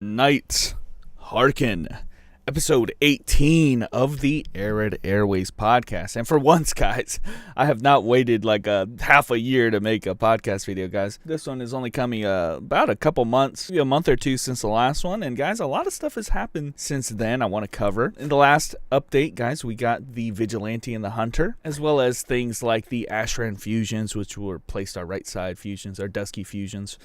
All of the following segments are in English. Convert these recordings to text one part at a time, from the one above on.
Knights, hearken. Episode 18 of the Arad Airways podcast. And for once, guys, I have not waited like half a year to make a podcast video, guys. This one is only coming about a couple months, maybe a month or two since the last one. And guys, a lot of stuff has happened since then I want to cover. In the last update, guys, we got the Vigilante and the Hunter, as well as things like the Ashran fusions, which were placed our right side fusions, our Dusky fusions.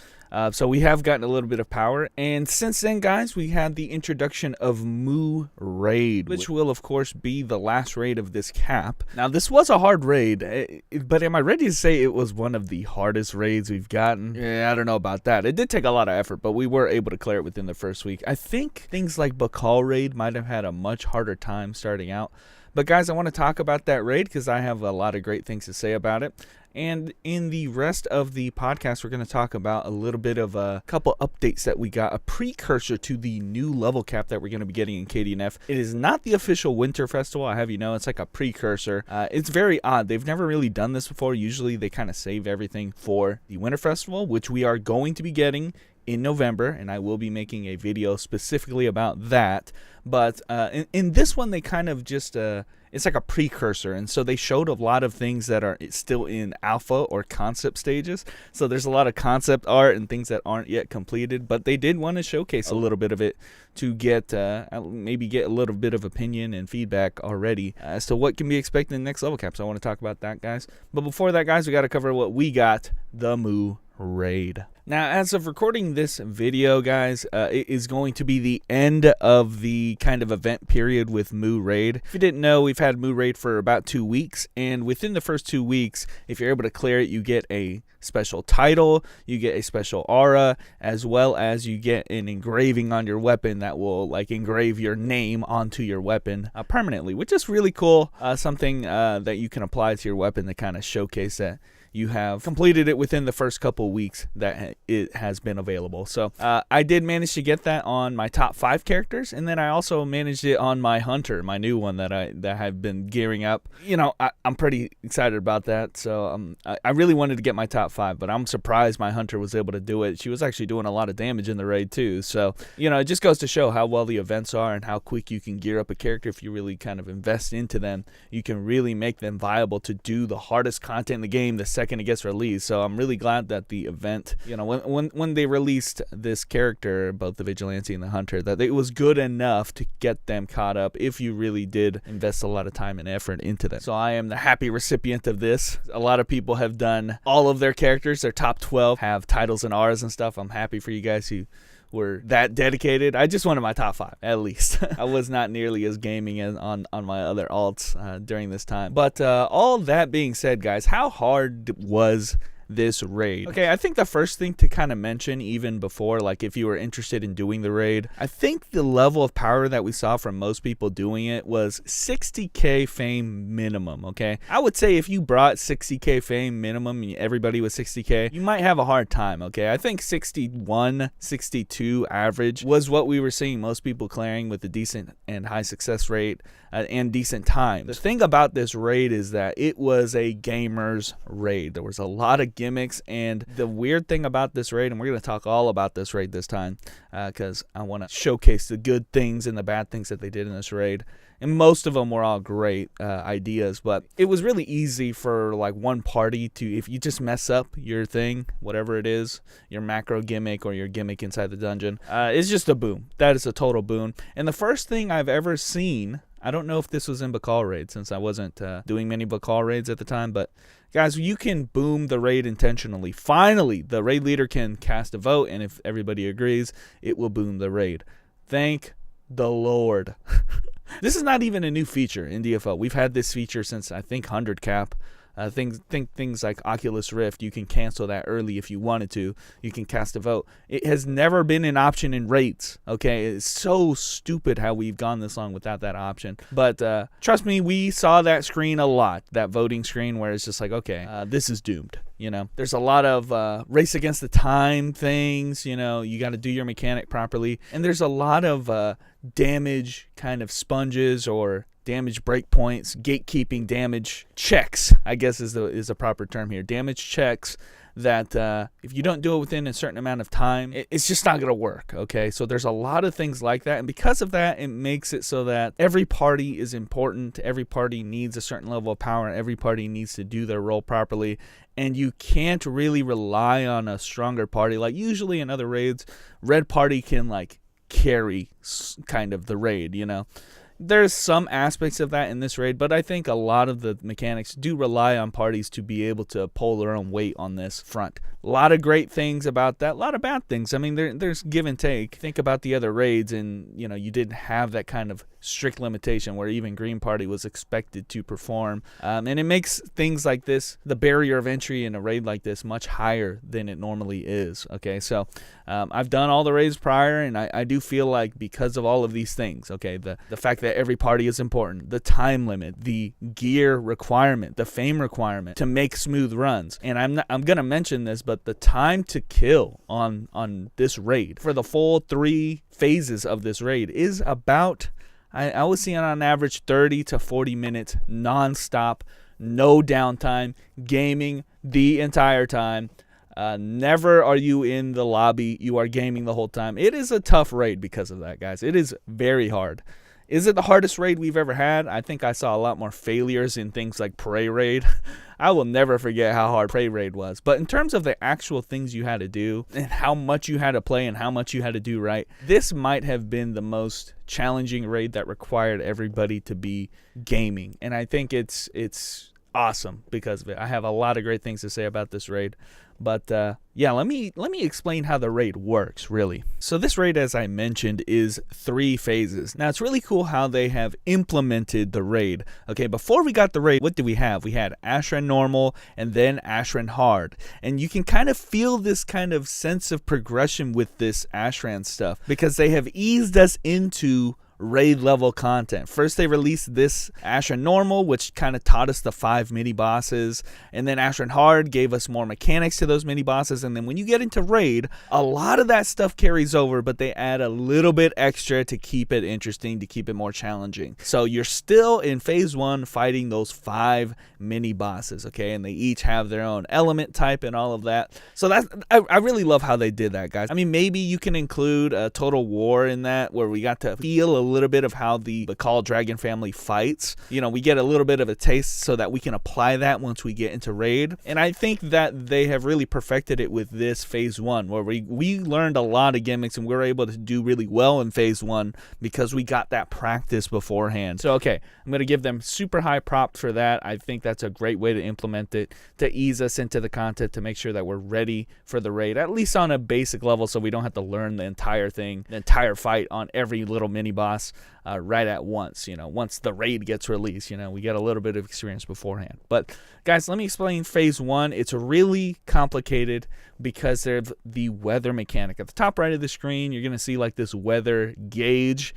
So we have gotten a little bit of power. And since then, guys, we had the introduction of Moo Raid, which will, of course, be the last raid of this cap. Now, this was a hard raid, but am I ready to say it was one of the hardest raids we've gotten? Yeah, I don't know about that. It did take a lot of effort, but we were able to clear it within the first week. I think things like Bakal Raid might have had a much harder time starting out. But guys, I want to talk about that raid because I have a lot of great things to say about it. And in the rest of the podcast, we're going to talk about a little bit of a couple updates that we got, a precursor to the new level cap that we're going to be getting in KDNF. It is not the official Winter Festival, I have you know. It's like a precursor. It's very odd. They've never really done this before. Usually they kind of save everything for the Winter Festival, which we are going to be getting in November, and I will be making a video specifically about that. But in this one, they kind of just it's like a precursor, and so they showed a lot of things that are still in alpha or concept stages. So there's a lot of concept art and things that aren't yet completed, but they did want to showcase a little bit of it to get maybe get a little bit of opinion and feedback already as to what can be expected in the next level cap. So I want to talk about that, guys. But before that, guys, we got to cover what we got, the Moo Raid. Now, as of recording this video, guys, it is going to be the end of the kind of event period with Moo Raid. If you didn't know, we've had Moo Raid for about 2 weeks, and within the first 2 weeks, if you're able to clear it, you get a special title, you get a special aura, as well as you get an engraving on your weapon that will like engrave your name onto your weapon permanently, which is really cool. Something that you can apply to your weapon to kind of showcase that you have completed it within the first couple weeks that it has been available. So I did manage to get that on my top 5 characters, and then I also managed it on my Hunter, my new one that I've been gearing up. You know, I'm pretty excited about that. So I really wanted to get my top 5, but I'm surprised my Hunter was able to do it. She was actually doing a lot of damage in the raid too. So, you know, it just goes to show how well the events are and how quick you can gear up a character. If you really kind of invest into them, you can really make them viable to do the hardest content in the game the second it gets released. So I'm really glad that the event, you know, when they released this character, both the Vigilante and the Hunter, that it was good enough to get them caught up if you really did invest a lot of time and effort into them. So I am the happy recipient of this. A lot of people have done all of their characters, their top 12 have titles and auras and stuff. I'm happy for you guys who were that dedicated. I just wanted my top 5 at least. I was not nearly as gaming as on my other alts during this time. But all that being said, guys, how hard was this raid? Okay, I think the first thing to kind of mention, even before, like if you were interested in doing the raid, I think the level of power that we saw from most people doing it was 60k fame minimum. Okay, I would say if you brought 60k fame minimum and everybody was 60k, you might have a hard time. Okay, I think 61, 62 average was what we were seeing most people clearing with a decent and high success rate and decent time. The thing about this raid is that it was a gamer's raid. There was a lot of gimmicks, and the weird thing about this raid, and we're going to talk all about this raid this time because I want to showcase the good things and the bad things that they did in this raid, and most of them were all great ideas, but it was really easy for like one party to, if you just mess up your thing, whatever it is, your macro gimmick or your gimmick inside the dungeon, it's just a boom. That is a total boon. And the first thing I've ever seen, I don't know if this was in Bakal Raid since I wasn't doing many Bakal Raids at the time, but guys, you can boom the raid intentionally. Finally, the raid leader can cast a vote, and if everybody agrees, it will boom the raid. Thank the Lord. This is not even a new feature in DFO. We've had this feature since, I think, 100 cap. Things like Oculus Rift, you can cancel that early if you wanted to. You can cast a vote. It has never been an option in raids. Okay, it's so stupid how we've gone this long without that option. But trust me, we saw that screen a lot, that voting screen where it's just like, okay, this is doomed. You know, there's a lot of race against the time things. You know, you got to do your mechanic properly, and there's a lot of damage kind of sponges or damage breakpoints, gatekeeping damage checks, I guess is a proper term here. Damage checks that if you don't do it within a certain amount of time, it's just not going to work, okay? So there's a lot of things like that, and because of that, it makes it so that every party is important, every party needs a certain level of power, and every party needs to do their role properly, and you can't really rely on a stronger party. Like usually in other raids, red party can like carry kind of the raid, you know? There's some aspects of that in this raid, but I think a lot of the mechanics do rely on parties to be able to pull their own weight on this front. A lot of great things about that, a lot of bad things. I mean, there's give and take. Think about the other raids, and you know, you didn't have that kind of strict limitation where even Green Party was expected to perform, and it makes things like this, the barrier of entry in a raid like this, much higher than it normally is. Okay, so I've done all the raids prior, and I do feel like because of all of these things, okay, the fact that every party is important, the time limit, the gear requirement, the fame requirement to make smooth runs, and I'm gonna mention this, but the time to kill on this raid for the full 3 phases of this raid is about, I was seeing on average 30 to 40 minutes non-stop, no downtime, gaming the entire time. Never are you in the lobby, you are gaming the whole time. It is a tough raid because of that, guys. It is very hard. Is it the hardest raid we've ever had? I think I saw a lot more failures in things like Prey Raid. I will never forget how hard Prey Raid was. But in terms of the actual things you had to do and how much you had to play and how much you had to do right, this might have been the most challenging raid that required everybody to be gaming. And I think it's awesome because of it. I have a lot of great things to say about this raid. But yeah, let me explain how the raid works, really. So this raid, as I mentioned, is 3 phases. Now, it's really cool how they have implemented the raid. Okay, before we got the raid, what did we have? We had Ashran Normal and then Ashran Hard. And you can kind of feel this kind of sense of progression with this Ashran stuff because they have eased us into raid level content. First they released this Ashran Normal, which kind of taught us the 5 mini bosses, and then Ashran Hard gave us more mechanics to those mini bosses, and then when you get into raid, a lot of that stuff carries over, but they add a little bit extra to keep it interesting, to keep it more challenging. So you're still in phase 1 fighting those 5 mini bosses, okay, and they each have their own element type and all of that. So that's I really love how they did that, guys. I mean, maybe you can include a Total War in that, where we got to feel a little bit of how the Call Dragon family fights. You know, we get a little bit of a taste so that we can apply that once we get into raid. And I think that they have really perfected it with this phase 1, where we learned a lot of gimmicks and we were able to do really well in phase 1 because we got that practice beforehand. So okay, I'm going to give them super high props for that. I think that's a great way to implement it, to ease us into the content, to make sure that we're ready for the raid, at least on a basic level, so we don't have to learn the entire thing, the entire fight on every little mini boss right at once. You know, once the raid gets released, you know, we get a little bit of experience beforehand. But guys, let me explain phase 1. It's really complicated because of the weather mechanic. At the top right of the screen, you're going to see like this weather gauge,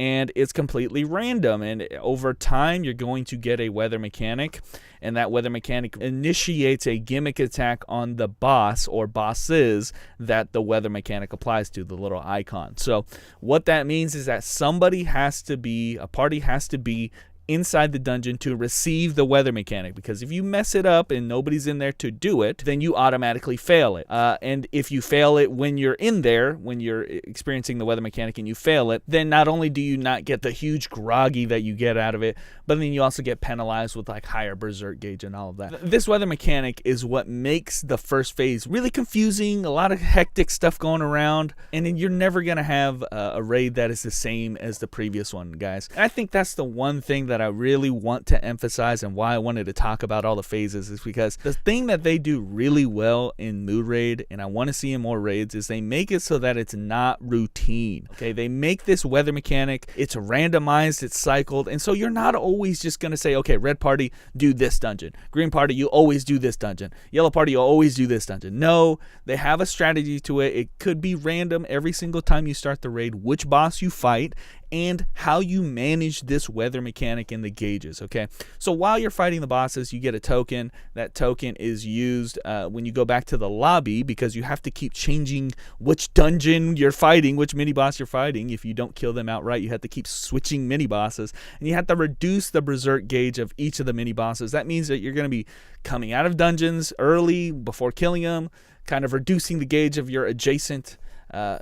and it's completely random, and over time you're going to get a weather mechanic, and that weather mechanic initiates a gimmick attack on the boss or bosses that the weather mechanic applies to, the little icon. So what that means is that a party has to be inside the dungeon to receive the weather mechanic, because if you mess it up and nobody's in there to do it, then you automatically fail it. And if you fail it when you're in there, when you're experiencing the weather mechanic and you fail it, then not only do you not get the huge groggy that you get out of it, but then you also get penalized with like higher berserk gauge and all of that. This weather mechanic is what makes the first phase really confusing, a lot of hectic stuff going around, and then you're never gonna have a raid that is the same as the previous one, guys. And I think that's the one thing that I really want to emphasize, and why I wanted to talk about all the phases, is because the thing that they do really well in Mood Raid, and I want to see in more raids, is they make it so that it's not routine. Okay, they make this weather mechanic, it's randomized, it's cycled, and so you're not always just going to say, okay, red party, do this dungeon. Green party, you always do this dungeon. Yellow party, you'll always do this dungeon. No, they have a strategy to it. It could be random every single time you start the raid, which boss you fight, and how you manage this weather mechanic mechanic in the gauges, okay? So while you're fighting the bosses, you get a token. That token is used when you go back to the lobby, because you have to keep changing which dungeon you're fighting, which mini-boss you're fighting. If you don't kill them outright, you have to keep switching mini-bosses, and you have to reduce the berserk gauge of each of the mini-bosses. That means that you're going to be coming out of dungeons early before killing them, kind of reducing the gauge of your adjacent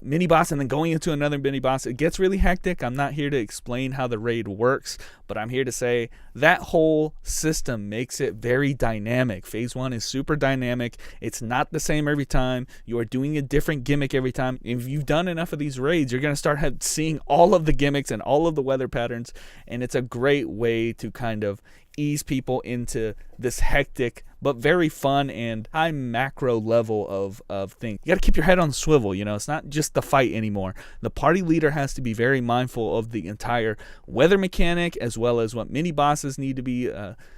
mini boss, and then going into another mini boss. It gets really hectic. I'm not here to explain how the raid works, but I'm here to say that whole system makes it very dynamic. Phase 1 is super dynamic. It's not the same every time. You are doing a different gimmick every time. If you've done enough of these raids, you're going to start seeing all of the gimmicks and all of the weather patterns, and it's a great way to kind of ease people into this hectic but very fun and high macro level of things. You got to keep your head on the swivel. It's not just the fight anymore. The party leader has to be very mindful of the entire weather mechanic, as well as what mini bosses need to be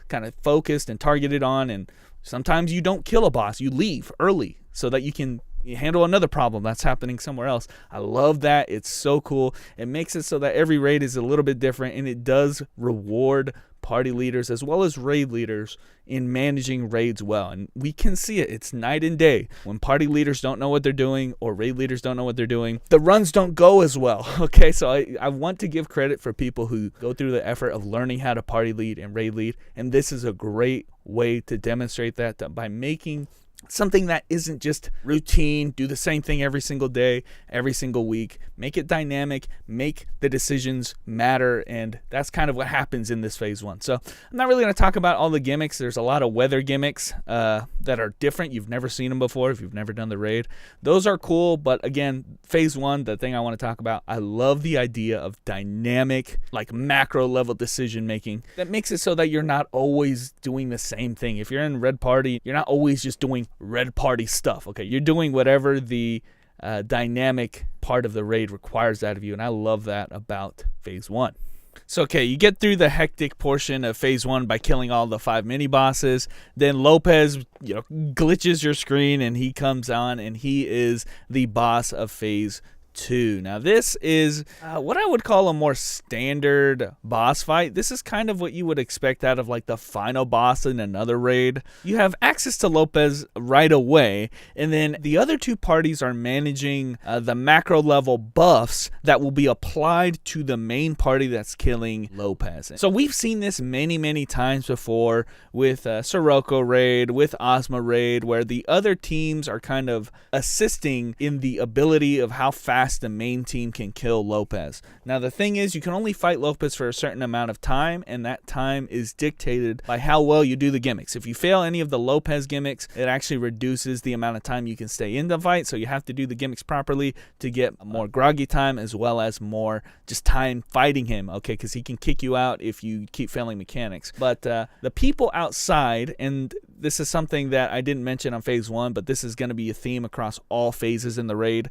kind of focused and targeted on. And sometimes you don't kill a boss, you leave early so that you can handle another problem that's happening somewhere else. I love that. It's so cool. It makes it so that every raid is a little bit different, and it does reward party leaders as well as raid leaders in managing raids well. And we can see it. It's night and day. When party leaders don't know what they're doing, or raid leaders don't know what they're doing, the runs don't go as well. Okay, so I want to give credit for people who go through the effort of learning how to party lead and raid lead, and this is a great way to demonstrate that by making something that isn't just routine, do the same thing every single day, every single week. Make it dynamic, make the decisions matter, and that's kind of what happens in this phase 1. So I'm not really going to talk about all the gimmicks. There's a lot of weather gimmicks that are different. You've never seen them before if you've never done the raid. Those are cool, but again, phase 1, the thing I want to talk about, I love the idea of dynamic, like macro level decision making that makes it so that you're not always doing the same thing. If you're in Red Party, you're not always just doing Red Party stuff. Okay, you're doing whatever the dynamic part of the raid requires out of you, and I love that about phase 1. So okay, you get through the hectic portion of phase 1 by killing all the 5 mini bosses. Then Lopez, glitches your screen, and he comes on, and he is the boss of phase 2. Now this is what I would call a more standard boss fight. This is kind of what you would expect out of like the final boss in another raid. You have access to Lopez right away, and then the other two parties are managing the macro level buffs that will be applied to the main party that's killing Lopez. So we've seen this many times before with Sirocco raid, with Ozma raid, where the other teams are kind of assisting in the ability of how fast the main team can kill Lopez. Now the thing is, you can only fight Lopez for a certain amount of time, and that time is dictated by how well you do the gimmicks. If you fail any of the Lopez gimmicks, it actually reduces the amount of time you can stay in the fight, so you have to do the gimmicks properly to get more groggy time, as well as more just time fighting him, okay, because he can kick you out if you keep failing mechanics. But the people outside, and this is something that I didn't mention on phase 1, but this is going to be a theme across all phases in the raid.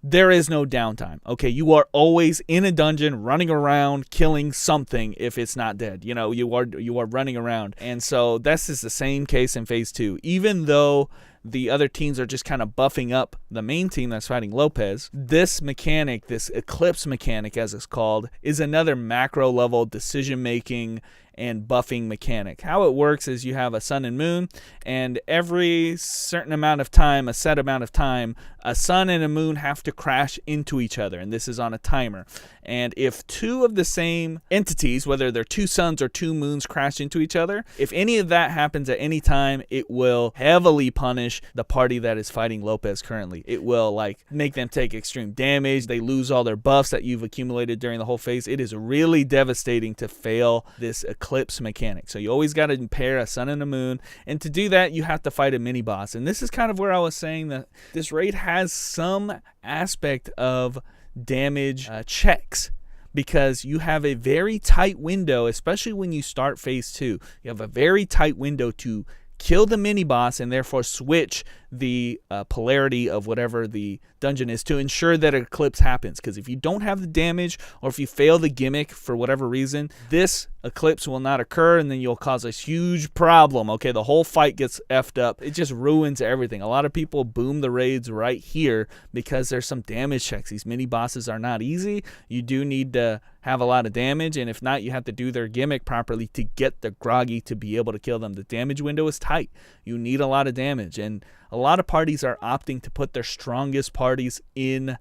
There is no downtime. Okay, you are always in a dungeon, running around, killing something if it's not dead. You are running around, and so this is the same case in phase 2. Even though the other teams are just kind of buffing up the main team that's fighting Lopez, this mechanic, this eclipse mechanic as it's called, is another macro level decision making and buffing mechanic. How it works is you have a sun and moon, and every certain amount of time, a set amount of time, a sun and a moon have to crash into each other, and this is on a timer. And if two of the same entities, whether they're two suns or two moons, crash into each other, if any of that happens at any time, it will heavily punish the party that is fighting Lopez currently. It will make them take extreme damage. They lose all their buffs that you've accumulated during the whole phase. It is really devastating to fail this eclipse mechanic. So you always got to pair a sun and a moon, and to do that you have to fight a mini boss. And this is kind of where I was saying that this raid has some aspect of damage checks, because you have a very tight window, especially when you start phase 2. You have a very tight window to kill the mini boss and therefore switch the polarity of whatever the dungeon is to ensure that an eclipse happens. Because if you don't have the damage, or if you fail the gimmick for whatever reason, this eclipse will not occur, and then you'll cause a huge problem. Okay, the whole fight gets effed up. It just ruins everything. A lot of people boom the raids right here because there's some damage checks. These mini bosses are not easy. You do need to have a lot of damage, and if not, you have to do their gimmick properly to get the groggy to be able to kill them. The damage window is tight. You need a lot of damage, and a lot of parties are opting to put their strongest parties in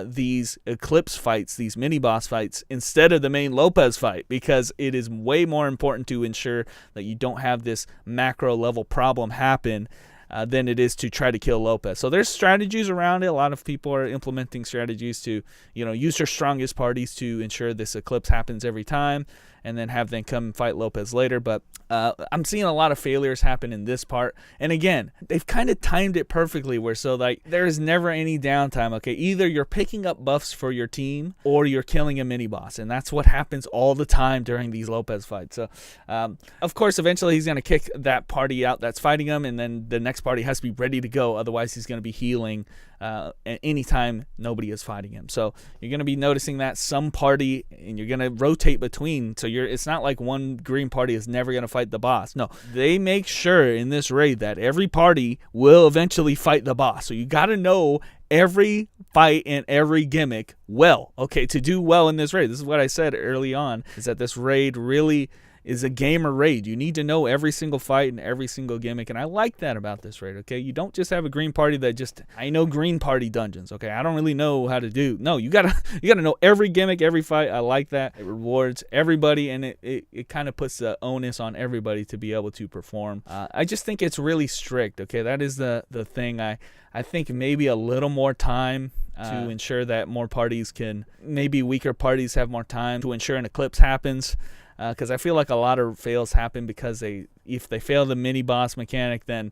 these eclipse fights, these mini boss fights, instead of the main Lopez fight, because it is way more important to ensure that you don't have this macro level problem happen than it is to try to kill Lopez. So there's strategies around it. A lot of people are implementing strategies to, use their strongest parties to ensure this eclipse happens every time, and then have them come fight Lopez later. But I'm seeing a lot of failures happen in this part. And again, they've kind of timed it perfectly where there is never any downtime. Okay, either you're picking up buffs for your team or you're killing a mini boss, and that's what happens all the time during these Lopez fights. So of course, eventually he's going to kick that party out that's fighting him, and then the next party has to be ready to go. Otherwise, he's going to be healing anytime nobody is fighting him. So you're going to be noticing that some party, and you're going to rotate between. So it's not like one green party is never going to fight the boss. No, they make sure in this raid that every party will eventually fight the boss. So you got to know every fight and every gimmick well. Okay, to do well in this raid. This is what I said early on, is that this raid really is a gamer raid. You need to know every single fight and every single gimmick, and I like that about this raid. Okay, you don't just have a green party that I know green party dungeons. Okay, I don't really know how to do. No, you gotta know every gimmick, every fight. I like that. It rewards everybody, and it kind of puts the onus on everybody to be able to perform. I just think it's really strict. Okay, that is the thing. I think maybe a little more time to ensure that more parties maybe weaker parties have more time to ensure an eclipse happens. Because I feel like a lot of fails happen because if they fail the mini boss mechanic, then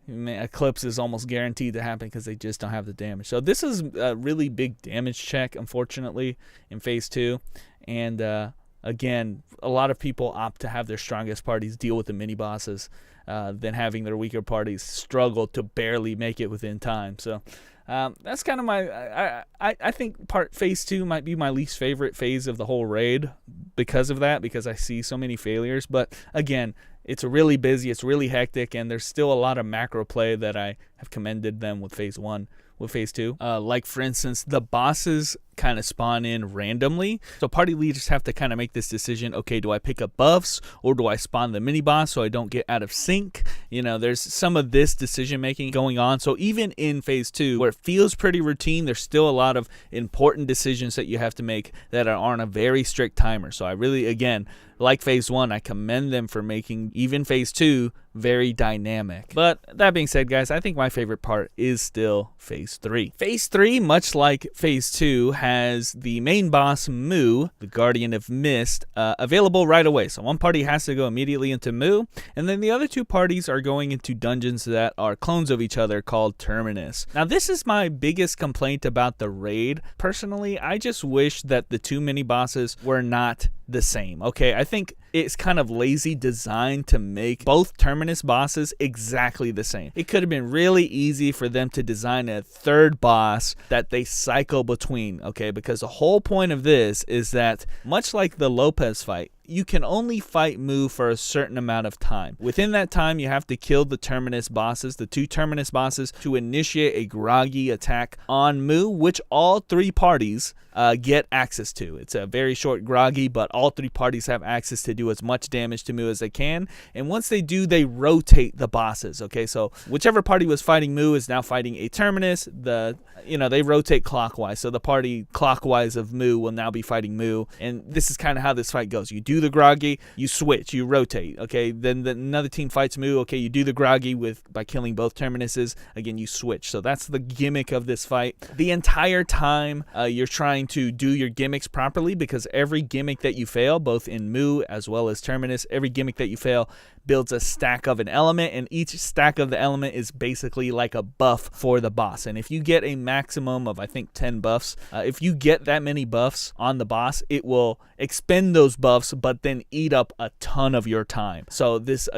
eclipse is almost guaranteed to happen because they just don't have the damage. So this is a really big damage check, unfortunately, in Phase 2. And again, a lot of people opt to have their strongest parties deal with the mini bosses than having their weaker parties struggle to barely make it within time. So that's kind of I think Phase 2 might be my least favorite phase of the whole raid because of that, because I see so many failures. But again, it's really busy, it's really hectic, and there's still a lot of macro play that I have commended them with Phase 1. With Phase 2, like for instance, the bosses kind of spawn in randomly, so party leaders have to kind of make this decision. Okay, do I pick up buffs or do I spawn the mini boss so I don't get out of sync? There's some of this decision making going on. So even in Phase 2, where it feels pretty routine, there's still a lot of important decisions that you have to make that are on a very strict timer. So I really, again, like Phase 1, I commend them for making even Phase 2 very dynamic. But that being said, guys, I think my favorite part is still Phase 3. Phase 3, much like Phase 2, has the main boss, Mu, the Guardian of Mist, available right away. So one party has to go immediately into Mu, and then the other two parties are going into dungeons that are clones of each other called Terminus. Now, this is my biggest complaint about the raid. Personally, I just wish that the two mini bosses were not the same. Okay, I think it's kind of lazy design to make both Terminus bosses exactly the same. It could have been really easy for them to design a third boss that they cycle between, okay? Because the whole point of this is that, much like the Lopez fight, you can only fight Mu for a certain amount of time. Within that time, you have to kill the Terminus bosses, the two Terminus bosses, to initiate a groggy attack on Mu, which all three parties get access to. It's a very short groggy, but all three parties have access to do as much damage to Mu as they can. And once they do, they rotate the bosses. Okay, so whichever party was fighting Mu is now fighting a Terminus. They rotate clockwise. So the party clockwise of Mu will now be fighting Mu. And this is kind of how this fight goes. You do the groggy, you switch, you rotate. Okay, then another team fights Mu. Okay, you do the groggy by killing both Terminuses. Again, you switch. So that's the gimmick of this fight. The entire time you're trying to do your gimmicks properly, because every gimmick that you fail, both in Mu as well as Terminus, every gimmick that you fail builds a stack of an element, and each stack of the element is basically like a buff for the boss. And if you get a maximum of, I think, 10 buffs, if you get that many buffs on the boss, it will expend those buffs, but then eat up a ton of your time. So this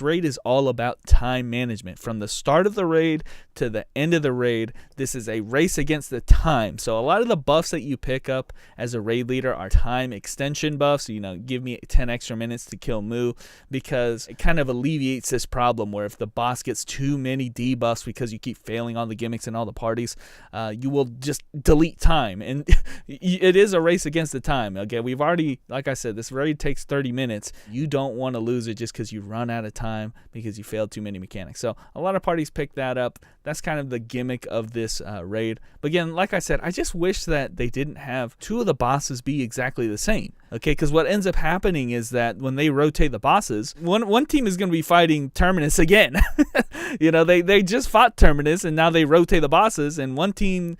raid is all about time management. From the start of the raid to the end of the raid, this is a race against the time. So a lot of the buffs that you pick up as a raid leader are time extension buffs. Give me 10 extra minutes to kill Moo, because it kind of alleviates this problem where if the boss gets too many debuffs because you keep failing on the gimmicks and all the parties, you will just delete time. And it is a race against the time. Okay, we've already, like I said, this raid takes 30 minutes. You don't want to lose it just because you run out of time because you failed too many mechanics. So a lot of parties pick that up. That's kind of the gimmick of this raid. But again, like I said, I just wish that they didn't have two of the bosses be exactly the same. Okay, because what ends up happening is that when they rotate the bosses, one team is going to be fighting Terminus again. They just fought Terminus, and now they rotate the bosses, and one team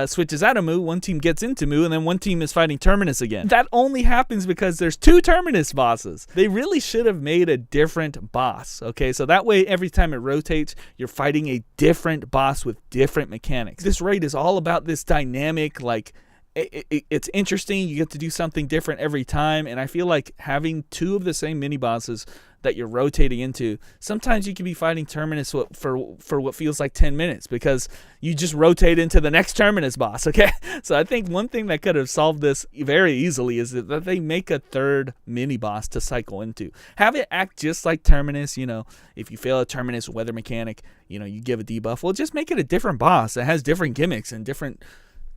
switches out of Moo, one team gets into Moo, and then one team is fighting Terminus again. That only happens because there's two Terminus bosses. They really should have made a different boss, okay? So that way, every time it rotates, you're fighting a different boss with different mechanics. This raid is all about this dynamic, it's interesting. You get to do something different every time, and I feel like having two of the same mini bosses that you're rotating into, sometimes you can be fighting Terminus for what feels like 10 minutes because you just rotate into the next Terminus boss, okay? So I think one thing that could have solved this very easily is that they make a third mini boss to cycle into. Have it act just like Terminus. If you fail a Terminus weather mechanic, you give a debuff. Well, just make it a different boss that has different gimmicks and different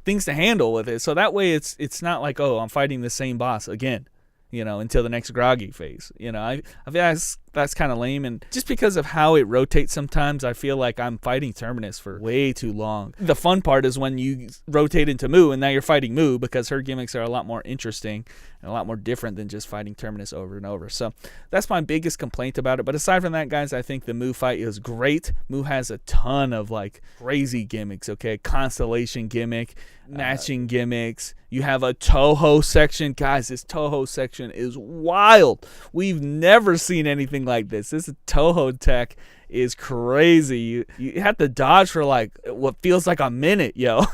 things to handle with it. So that way it's not like, oh, I'm fighting the same boss again, until the next groggy phase. I feel that's kind of lame, and just because of how it rotates sometimes, I feel like I'm fighting Terminus for way too long. The fun part is when you rotate into Moo, and now you're fighting Moo because her gimmicks are a lot more interesting and a lot more different than just fighting Terminus over and over. So that's my biggest complaint about it. But aside from that, guys, I think the Moo fight is great. Moo has a ton of crazy gimmicks, okay? Constellation gimmick, matching gimmicks. You have a Toho section. Guys, this Toho section is wild. We've never seen anything like this. This Toho tech is crazy. You have to dodge for what feels like a minute, yo.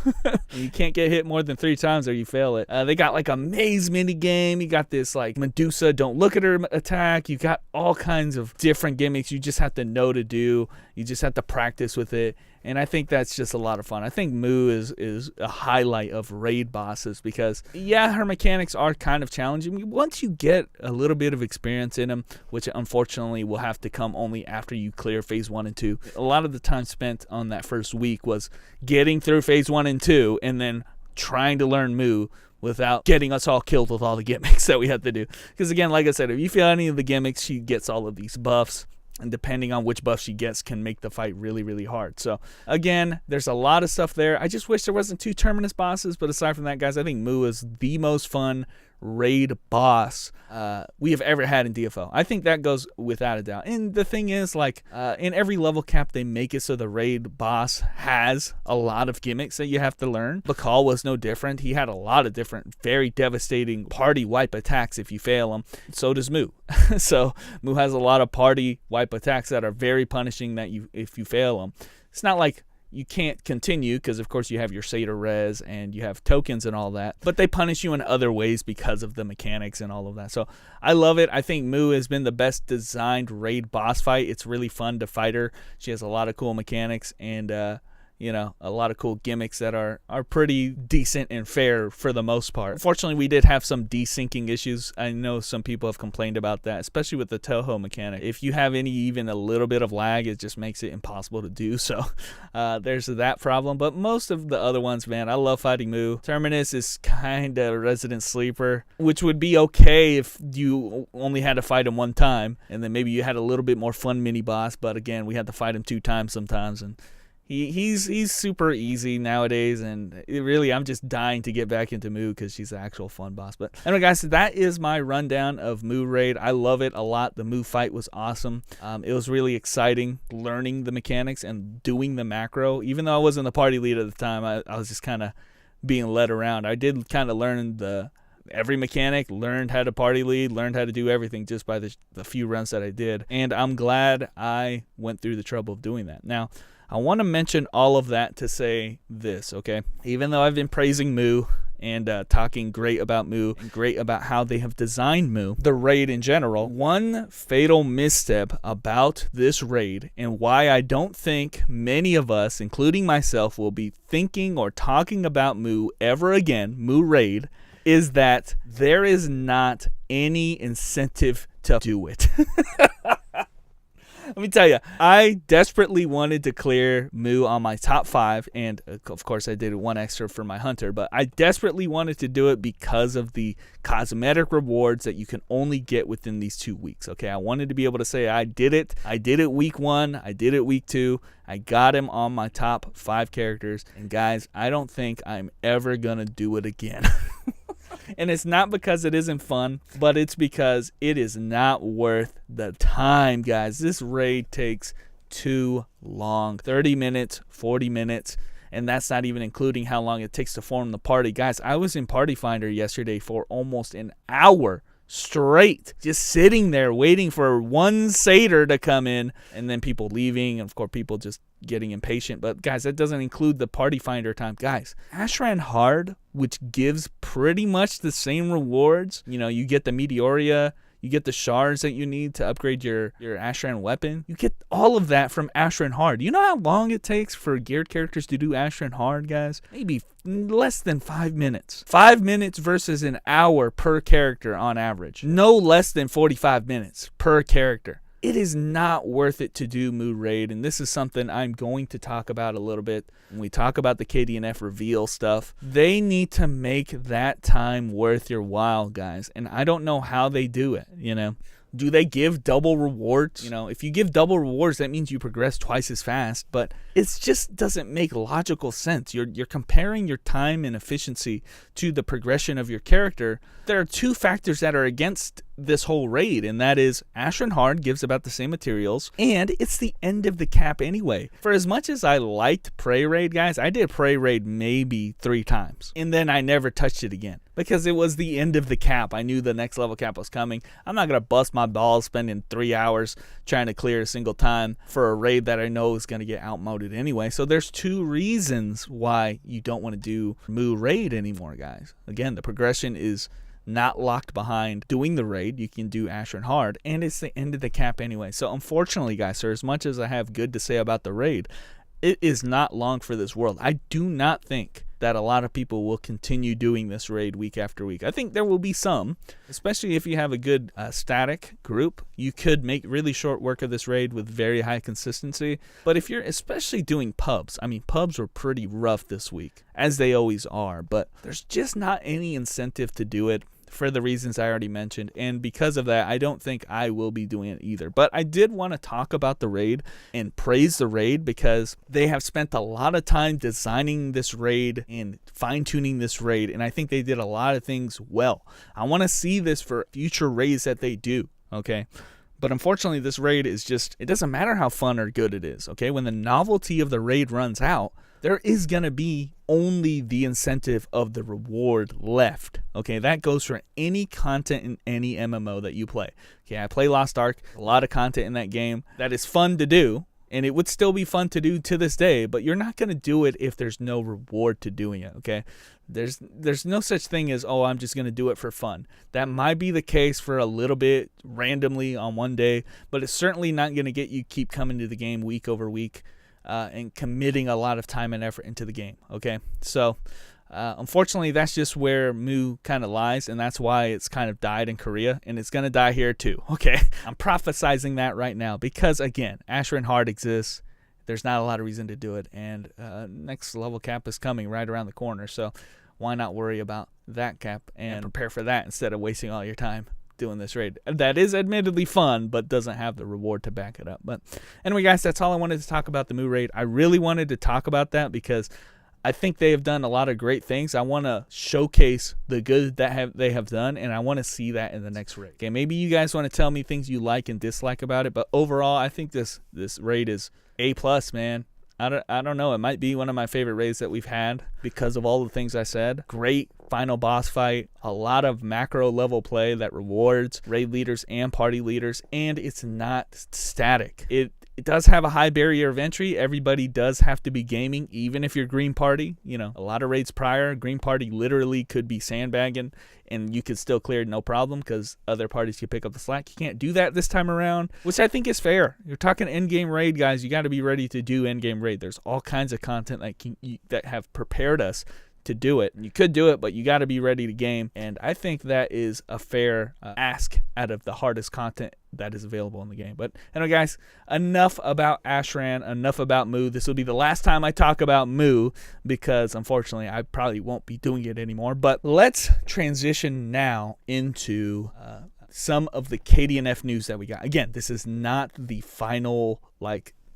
You can't get hit more than 3 times or you fail it. They got a maze mini game. You got this Medusa don't look at her attack. You got all kinds of different gimmicks you just have to know to do. You just have to practice with it. And I think that's just a lot of fun. I think Moo is a highlight of raid bosses because, yeah, her mechanics are kind of challenging. Once you get a little bit of experience in them, which unfortunately will have to come only after you clear Phase 1 and 2, a lot of the time spent on that first week was getting through Phase 1 and 2 and then trying to learn Moo without getting us all killed with all the gimmicks that we had to do. Because, again, like I said, if you fail any of the gimmicks, she gets all of these buffs. And depending on which buff she gets can make the fight really, really hard. So, again, there's a lot of stuff there. I just wish there wasn't 2 Terminus bosses. But aside from that, guys, I think Moo is the most fun raid boss we have ever had in DFO. I think that goes without a doubt. And the thing is, in every level cap, they make it so the raid boss has a lot of gimmicks that you have to learn. Bakal was no different. He had a lot of different, very devastating party wipe attacks if you fail them. So does Moo. So Moo has a lot of party wipe attacks that are very punishing if you fail them. It's not like you can't continue because, of course, you have your Seder res and you have tokens and all that. But they punish you in other ways because of the mechanics and all of that. So I love it. I think Moo has been the best designed raid boss fight. It's really fun to fight her. She has a lot of cool mechanics and a lot of cool gimmicks that are pretty decent and fair for the most part. Unfortunately, we did have some desyncing issues. I know some people have complained about that, especially with the Toho mechanic. If you have even a little bit of lag, it just makes it impossible to do. So there's that problem. But most of the other ones, man, I love fighting Moo. Terminus is kind of a resident sleeper, which would be okay if you only had to fight him one time. And then maybe you had a little bit more fun mini boss. But again, we had to fight him 2 times sometimes. And he's super easy nowadays, and really I'm just dying to get back into Moo because she's the actual fun boss. But anyway, guys, that is my rundown of Moo Raid. I love it a lot. The Moo fight was awesome. It was really exciting learning the mechanics and doing the macro. Even though I wasn't the party lead at the time, I was just kind of being led around. I did kind of learn the every mechanic, learned how to party lead, learned how to do everything just by the few runs that I did. And I'm glad I went through the trouble of doing that. Now, I want to mention all of that to say this, okay? Even though I've been praising Moo and talking great about Moo and great about how they have designed Moo, the raid in general, one fatal misstep about this raid and why I don't think many of us, including myself, will be thinking or talking about Moo ever again, Moo raid, is that there is not any incentive to do it. Let me tell you, I desperately wanted to clear Moo on my top 5, and of course I did one extra for my hunter, but I desperately wanted to do it because of the cosmetic rewards that you can only get within these 2 weeks, okay? I wanted to be able to say I did it week 1, I did it week 2, I got him on my top 5 characters, and guys, I don't think I'm ever gonna do it again. And it's not because it isn't fun, but it's because it is not worth the time, guys. This raid takes too long. 30 minutes, 40 minutes, and that's not even including how long it takes to form the party. Guys, I was in Party Finder yesterday for almost an hour straight, just sitting there waiting for one satyr to come in, and then people leaving, and of course people just getting impatient. But guys, that doesn't include the Party Finder time. Guys, Ashran Hard, which gives pretty much the same rewards, you get the Meteoria, you get the shards that you need to upgrade your Ashran weapon. You get all of that from Ashran Hard. You know how long it takes for geared characters to do Ashran Hard, guys? Maybe less than 5 minutes. 5 minutes versus an hour per character on average. No less than 45 minutes per character. It is not worth it to do Moo Raid, and this is something I'm going to talk about a little bit when we talk about the KDNF reveal stuff. They need to make that time worth your while, guys, and I don't know how they do it, Do they give double rewards? If you give double rewards, that means you progress twice as fast, but it just doesn't make logical sense. You're comparing your time and efficiency to the progression of your character. There are 2 factors that are against this whole raid, and that is Ashran Hard gives about the same materials, and it's the end of the cap anyway. For as much as I liked Prey Raid, guys, I did Prey Raid maybe 3 times, and then I never touched it again because it was the end of the cap. I knew the next level cap was coming. I'm not going to bust my balls spending 3 hours trying to clear a single time for a raid that I know is going to get outmoded anyway. So there's 2 reasons why you don't want to do Moo Raid anymore, guys. Again, the progression is not locked behind doing the raid. You can do Ashran Hard, and it's the end of the cap anyway. So unfortunately, guys, for as much as I have good to say about the raid, it is not long for this world. I do not think that a lot of people will continue doing this raid week after week. I think there will be some, especially if you have a good static group. You could make really short work of this raid with very high consistency. But if you're especially doing pubs, pubs were pretty rough this week, as they always are, but there's just not any incentive to do it for the reasons I already mentioned, and because of that, I don't think I will be doing it either. But I did want to talk about the raid and praise the raid because they have spent a lot of time designing this raid and fine-tuning this raid, and I think they did a lot of things well. I want to see this for future raids that they do, okay? But unfortunately, this raid is just, it doesn't matter how fun or good it is, okay? When the novelty of the raid runs out, there is going to be only the incentive of the reward left. Okay, that goes for any content in any MMO that you play. Okay, I play Lost Ark, a lot of content in that game that is fun to do, and it would still be fun to do to this day, but you're not going to do it if there's no reward to doing it, okay? There's no such thing as, oh, I'm just going to do it for fun. That might be the case for a little bit randomly on one day, but it's certainly not going to get you keep coming to the game week over week. And committing a lot of time and effort into the game, okay? So, unfortunately, that's just where Moo kind of lies, and that's why it's kind of died in Korea, and it's going to die here too, okay? I'm prophesizing that right now because, again, Ashran Hard exists. There's not a lot of reason to do it, and next level cap is coming right around the corner, so why not worry about that cap and prepare for that instead of wasting all your time doing this raid that is admittedly fun but doesn't have the reward to back it up. But anyway, guys, that's all I wanted to talk about the Moo raid. I really wanted to talk about that because I think they have done a lot of great things. I want to showcase the good that they have done, and I want to see that in the next raid. Okay, maybe you guys want to tell me things you like and dislike about it, but overall, I think this raid is A+, man. I don't know. It might be one of my favorite raids that we've had because of all the things I said. Great final boss fight, a lot of macro level play that rewards raid leaders and party leaders, and it's not static. It does have a high barrier of entry. Everybody does have to be gaming, even if you're green party. You know, a lot of raids prior, green party literally could be sandbagging, and you could still clear no problem because other parties can pick up the slack. You can't do that this time around, which I think is fair. You're talking endgame raid, guys. You got to be ready to do endgame raid. There's all kinds of content that have prepared us to do it. You could do it, but you got to be ready to game, and I think that is a fair ask out of the hardest content that is available in the game. But anyway, guys, enough about Ashran, enough about Moo. This will be the last time I talk about Moo because unfortunately I probably won't be doing it anymore. But let's transition now into some of the KDNF news that we got. Again, this is not the final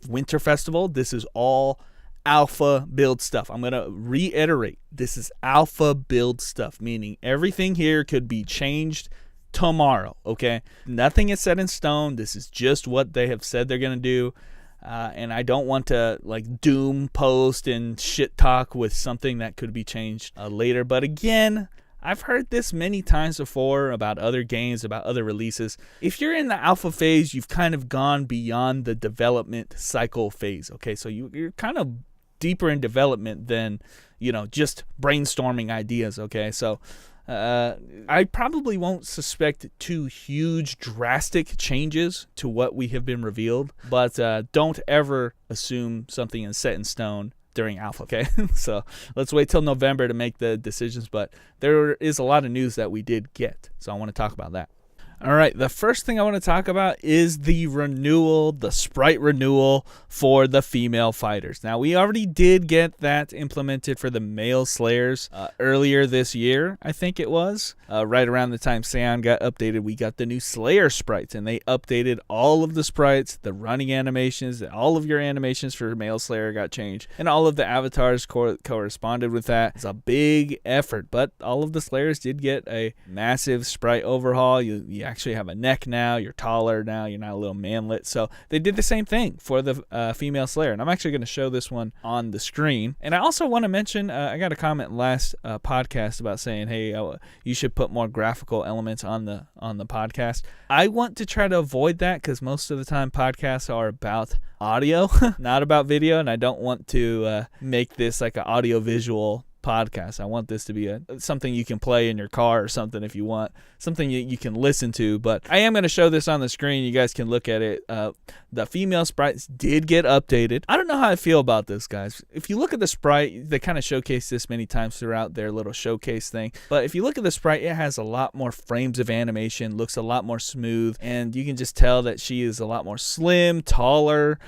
winter festival. This is all alpha build stuff. I'm going to reiterate, this is alpha build stuff, meaning everything here could be changed tomorrow, okay? Nothing is set in stone. This is just what they have said they're going to do. And I don't want to doom post and shit talk with something that could be changed later. But again, I've heard this many times before about other games, about other releases. If you're in the alpha phase, you've kind of gone beyond the development cycle phase, okay? So you're kind of deeper in development than, just brainstorming ideas, okay? So I probably won't suspect too huge, drastic changes to what we have been revealed, but don't ever assume something is set in stone during alpha, okay? So let's wait till November to make the decisions, but there is a lot of news that we did get, so I want to talk about that. All right, the first thing I want to talk about is the renewal, the sprite renewal for the female fighters. Now, we already did get that implemented for the male slayers earlier this year, I think it was. Right around the time Sion got updated, we got the new slayer sprites, and they updated all of the sprites, the running animations, all of your animations for male slayer got changed, and all of the avatars corresponded with that. It's a big effort, but all of the slayers did get a massive sprite overhaul. You actually have a neck now, you're taller now, you're not a little manlet. So they did the same thing for the female slayer, and I'm actually going to show this one on the screen. And I also want to mention, I got a comment last podcast about saying, hey, you should put more graphical elements on the podcast. I want to try to avoid that because most of the time podcasts are about audio, not about video, and I don't want to make this like an audio visual podcast. I want this to be something you can play in your car or something if you want, something you can listen to. But I am going to show this on the screen. You guys can look at it. The female sprites did get updated. I don't know how I feel about this, guys. If you look at the sprite, they kind of showcase this many times throughout their little showcase thing. But if you look at the sprite, it has a lot more frames of animation, looks a lot more smooth, and you can just tell that she is a lot more slim, taller.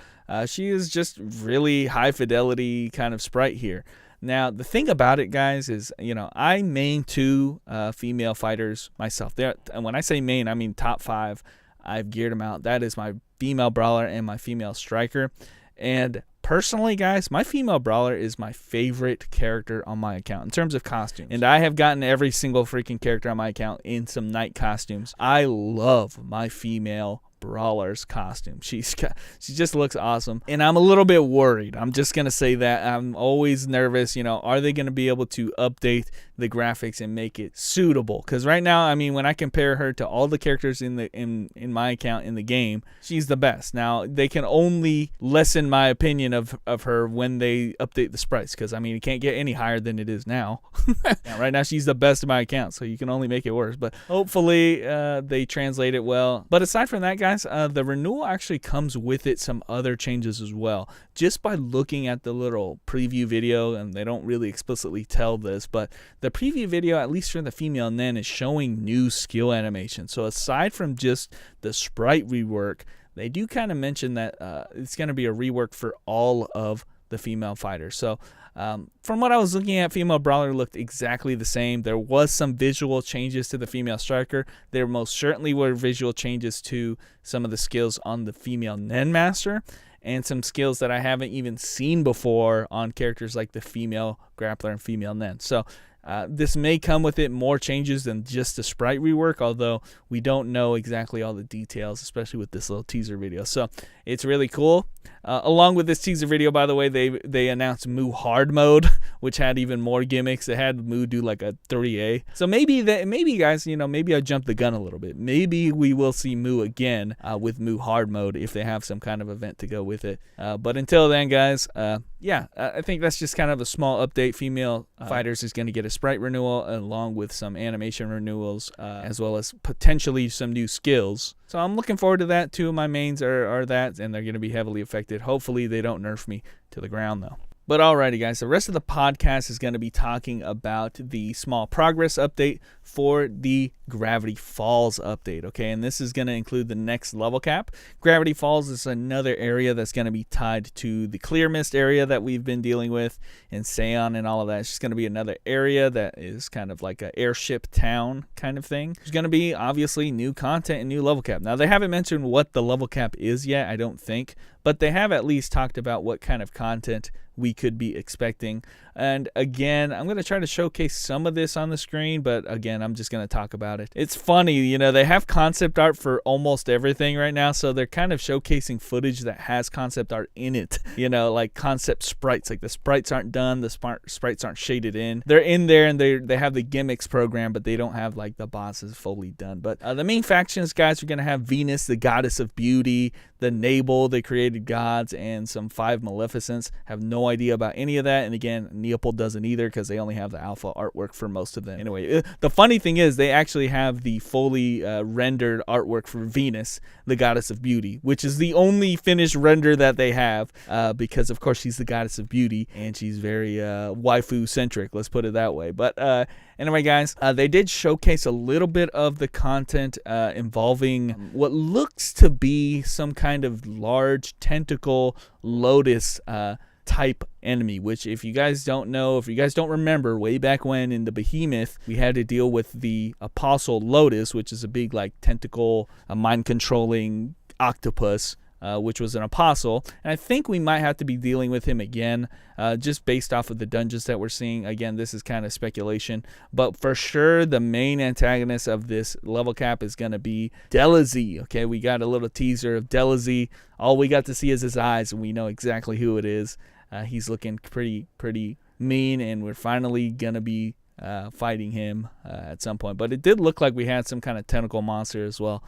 She is just really high fidelity kind of sprite here. Now, the thing about it, guys, is, I main 2 female fighters myself. And when I say main, I mean top 5. I've geared them out. That is my female brawler and my female striker. And personally, guys, my female brawler is my favorite character on my account in terms of costumes. And I have gotten every single freaking character on my account in some night costumes. I love my female brawler's costume. She just looks awesome, and I'm a little bit worried. I'm just gonna say that I'm always nervous. Are they gonna be able to update the graphics and make it suitable? Because right now, I mean, when I compare her to all the characters in my account in the game, she's the best. Now they can only lessen my opinion of her when they update the sprites, because I mean, it can't get any higher than it is now. Right now she's the best in my account, so you can only make it worse. But hopefully they translate it well. But aside from that, guys, the renewal actually comes with it some other changes as well. Just by looking at the little preview video, and they don't really explicitly tell this, but the preview video, at least for the female Nen, is showing new skill animation. So aside from just the sprite rework, they do kind of mention that it's going to be a rework for all of the female fighters. So from what I was looking at, female brawler looked exactly the same. There was some visual changes to the female striker. There most certainly were visual changes to some of the skills on the female Nen Master, and some skills that I haven't even seen before on characters like the female grappler and female Nen. So This may come with it more changes than just the sprite rework, although we don't know exactly all the details, especially with this little teaser video. So it's really cool. Along with this teaser video, by the way, they announced Moo Hard Mode, which had even more gimmicks. It had Moo do like a 3A. So maybe guys, maybe I jumped the gun a little bit. Maybe we will see Moo again with Moo Hard Mode if they have some kind of event to go with it. But until then, guys, I think that's just kind of a small update. Female Fighters is going to get a sprite renewal along with some animation renewals, as well as potentially some new skills. So I'm looking forward to that. Two of my mains are that, and they're going to be heavily affected. Hopefully they don't nerf me to the ground, though. But alrighty, guys, the rest of the podcast is going to be talking about the small progress update for the Gravity Falls update, okay? And this is going to include the next level cap. Gravity Falls is another area that's going to be tied to the Clear Mist area that we've been dealing with in Seon and all of that. It's just going to be another area that is kind of like an airship town kind of thing. There's going to be, obviously, new content and new level cap. Now, they haven't mentioned what the level cap is yet, I don't think, but they have at least talked about what kind of content we could be expecting. And again, I'm going to try to showcase some of this on the screen, but again, I'm just going to talk about it. It's funny, they have concept art for almost everything right now, so they're kind of showcasing footage that has concept art in it, like concept sprites. Like the sprites aren't done, the sprites aren't shaded in. They're in there and they have the gimmicks program, but they don't have like the bosses fully done. But the main factions, guys, are going to have Venus, the goddess of beauty, the Nabal, the created gods, and some 5 Maleficents. Have no idea about any of that. And again, Neopol doesn't either because they only have the alpha artwork for most of them. Anyway, the funny thing is they actually have the fully rendered artwork for Venus, the goddess of beauty, which is the only finished render that they have because, of course, she's the goddess of beauty and she's very waifu-centric, let's put it that way. But anyway, guys, they did showcase a little bit of the content involving what looks to be some kind of large tentacle lotus type enemy, which if you guys don't know, if you guys don't remember, way back when in the Behemoth, we had to deal with the Apostle Lotus, which is a big like tentacle, mind controlling octopus, which was an apostle. And I think we might have to be dealing with him again, just based off of the dungeons that we're seeing. Again, this is kind of speculation, but for sure the main antagonist of this level cap is going to be Delazy. Okay, we got a little teaser of Delazy. All we got to see is his eyes, and we know exactly who it is. He's looking pretty mean, and we're finally going to be fighting him at some point. But it did look like we had some kind of tentacle monster as well,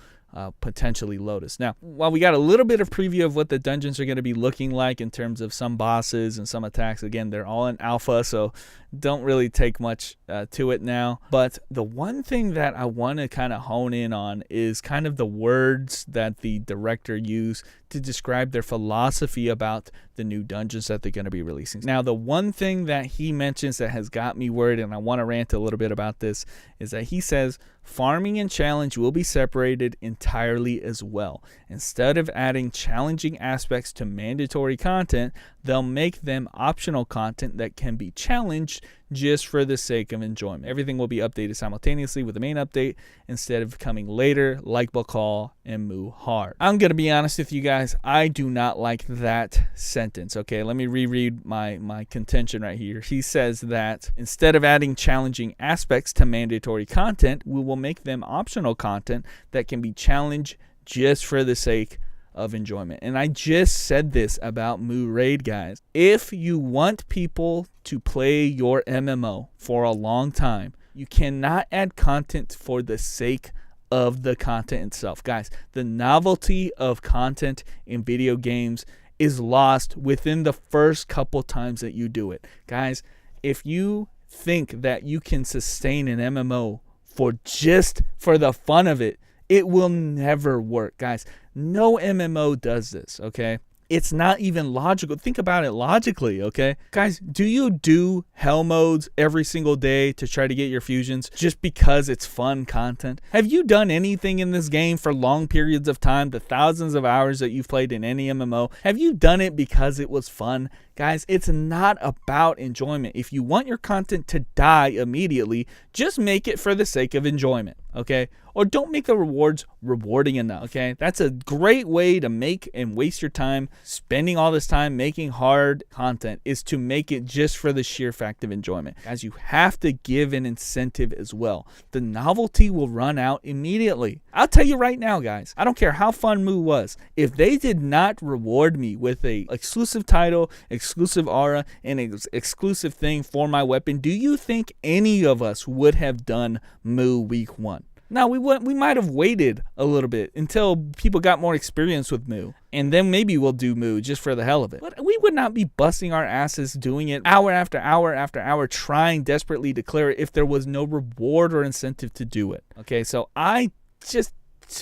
potentially Lotus. Now, while we got a little bit of preview of what the dungeons are going to be looking like in terms of some bosses and some attacks, again, they're all in alpha, so don't really take much to it now. But the one thing that I want to kind of hone in on is kind of the words that the director used to describe their philosophy about the new dungeons that they're going to be releasing. Now, the one thing that he mentions that has got me worried, and I want to rant a little bit about this, is that he says farming and challenge will be separated entirely as well. Instead of adding challenging aspects to mandatory content, they'll make them optional content that can be challenged just for the sake of enjoyment. Everything will be updated simultaneously with the main update instead of coming later like Bakal and Moo Hard. I'm going to be honest with you guys, I do not like that sentence. Okay, let me reread my contention right here. He says that instead of adding challenging aspects to mandatory content, we will make them optional content that can be challenged just for the sake of enjoyment. And I just said this about Moo Raid, guys. If you want people to play your MMO for a long time, you cannot add content for the sake of the content itself. Guys, the novelty of content in video games is lost within the first couple times that you do it. Guys, if you think that you can sustain an MMO for the fun of it, it will never work, guys. No MMO does this, okay? It's not even logical. Think about it logically, okay? Guys, do you do hell modes every single day to try to get your fusions just because it's fun content? Have you done anything in this game for long periods of time, the thousands of hours that you've played in any MMO? Have you done it because it was fun? Guys, it's not about enjoyment. If you want your content to die immediately, just make it for the sake of enjoyment, okay? Or don't make the rewards rewarding enough, okay? That's a great way to make and waste your time. Spending all this time making hard content is to make it just for the sheer fact of enjoyment. Guys, you have to give an incentive as well. The novelty will run out immediately. I'll tell you right now, guys, I don't care how fun Moo was. If they did not reward me with a exclusive title, exclusive aura, and an exclusive thing for my weapon, do you think any of us would have done Moo week 1? Now, we might have waited a little bit until people got more experience with Moo, and then maybe we'll do Moo just for the hell of it. But we would not be busting our asses doing it hour after hour after hour, trying desperately to clear it if there was no reward or incentive to do it. Okay, so I just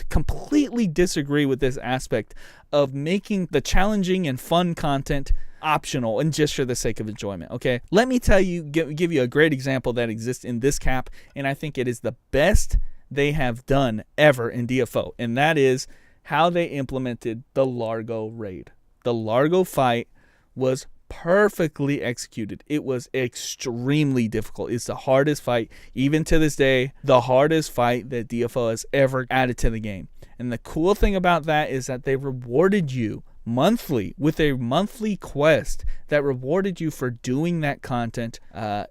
completely disagree with this aspect of making the challenging and fun content optional and just for the sake of enjoyment. Okay, let me tell you, give you a great example that exists in this cap, and I think it is the best they have done ever in DFO, and that is how they implemented the Largo raid. The Largo fight was perfectly executed. It was extremely difficult. It's the hardest fight, even to this day, the hardest fight that DFO has ever added to the game. And the cool thing about that is that they rewarded you monthly with a monthly quest that rewarded you for doing that content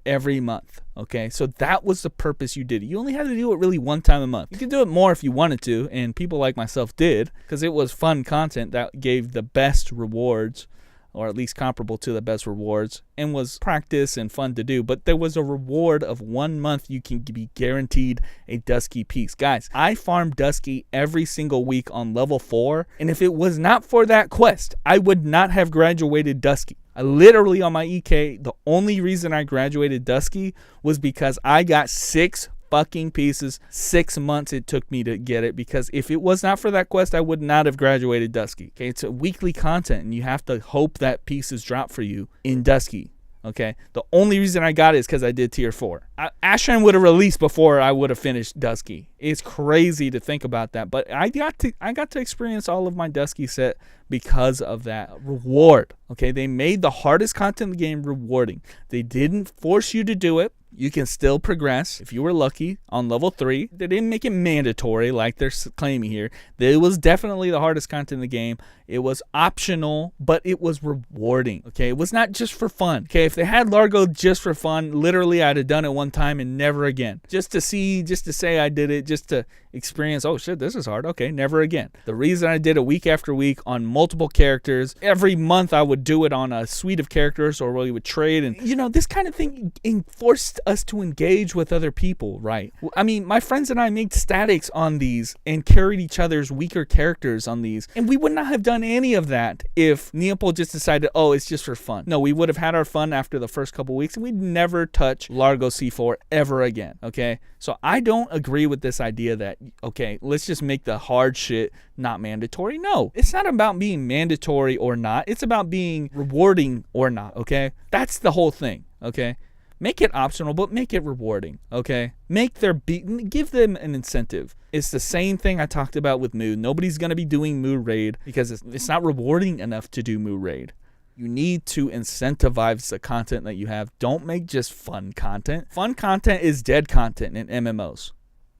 every month. Okay, so that was the purpose you did it. You only had to do it really one time a month. You could do it more if you wanted to, and people like myself did, because it was fun content that gave the best rewards, or at least comparable to the best rewards, and was practice and fun to do. But there was a reward of 1 month you can be guaranteed a Dusky piece. Guys, I farmed Dusky every single week on level 4, and if it was not for that quest, I would not have graduated Dusky. I literally, on my EK, the only reason I graduated Dusky was because I got 6 fucking pieces. 6 months it took me to get it, because if it was not for that quest, I would not have graduated Dusky. Okay, it's a weekly content, and you have to hope that pieces drop for you in Dusky. Okay, the only reason I got it is because I did tier 4. Ashran would have released before I would have finished Dusky. It's crazy to think about that, but I got to experience all of my Dusky set because of that reward. Okay, they made the hardest content in the game rewarding. They didn't force you to do it. You can still progress if you were lucky on level 3. They didn't make it mandatory like they're claiming here. It was definitely the hardest content in the game. It was optional, but it was rewarding. Okay, it was not just for fun. Okay, if they had Largo just for fun, literally I'd have done it one time and never again. Just to say I did it, just to experience, oh shit, this is hard. Okay, never again. The reason I did it week after week on multiple characters, every month I would do it on a suite of characters, or we would trade, and this kind of thing forced us to engage with other people, right? I mean, my friends and I made statics on these and carried each other's weaker characters on these, and we would not have done any of that if Neopol just decided, oh, it's just for fun. No, we would have had our fun after the first couple weeks, and we'd never touch Largo C4 ever again. Okay, so I don't agree with this idea that, okay, let's just make the hard shit not mandatory. No, it's not about being mandatory or not. It's about being rewarding or not. Okay, that's the whole thing. Okay, make it optional, but make it rewarding. Okay, give them an incentive. It's the same thing I talked about with Moo. Nobody's gonna be doing Moo raid because it's not rewarding enough to do Moo raid. You need to incentivize the content that you have. Don't make just fun content. Fun content is dead content in MMOs.